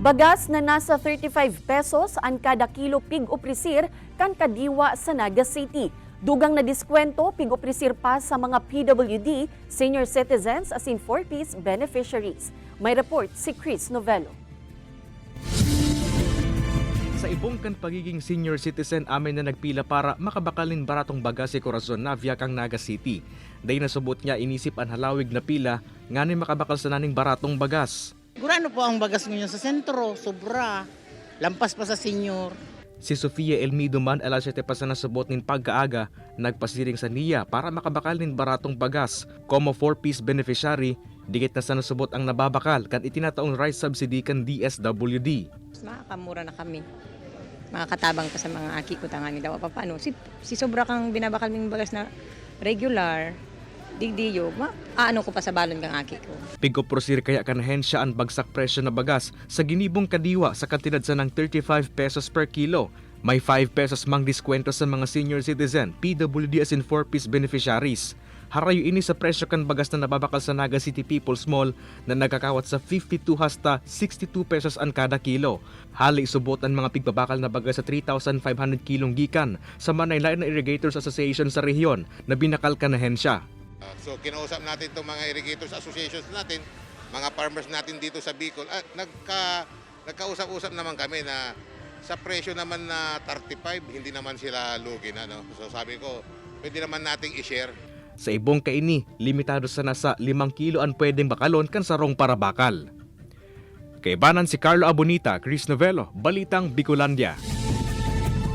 Bagas na nasa 35 pesos ang kada kilo pig-oprisir kan kadiwa sa Naga City. Dugang na diskwento pig-oprisir pa sa mga PWD, senior citizens as in 4-piece beneficiaries. May report si Chris Novello. Sa ibong kan pagiging senior citizen amin na nagpila para makabakalin baratong bagas si Corazon Navia kang Naga City. Day nasubot niya inisip ang halawig na pila nga ni makabakal sa naning baratong bagas. Gurano po ang bagas ngayon sa sentro, sobra. Lampas pa sa senior. Si Sofia Elmido man alas 7 pa sa nasubot nin pagkaaga, nagpasiring sa niya para makabakalin baratong bagas. Como 4-piece beneficiary, digit na sa nasubot ang nababakal kan itinataong rice subsidy kan DSWD. Makakamura na kami. Makakatabang pa sa mga aki ko tangani daw pa paano. Si sobra kang binabakal ming bagas na regular, digdiyo, ano ko pa sa balon kang aki ko. Pig-oprosir kaya kan hensya ang bagsak presyo na bagas sa ginibong kadiwa sa kantidad sa ng 35 pesos per kilo. May 5 pesos mang diskwento sa mga senior citizen, PWD as in 4-piece beneficiaries. Harayo ini sa presyo kan bagas na nababakal sa Naga City People's Mall na nagkakawat sa 52 hasta 62 pesos ang kada kilo. Hali subot ang mga pigbabakal na bagas sa 3,500 kilong gikan sa Manaylain na Irrigators Association sa rehiyon na binakal kan na hensya. So kinausap natin itong mga irrigators associations natin, mga farmers natin dito sa Bicol. Nagkausap-usap naman kami na sa presyo naman na 35, hindi naman sila lugi na. No? So sabi ko, pwede naman nating i-share. Sa ibong kaini, limitado sa nasa 5 kilo ang pwedeng bakalon kan sarong para bakal. Kaibanan si Carlo Abonita, Chris Novello, Balitang Bicolandia.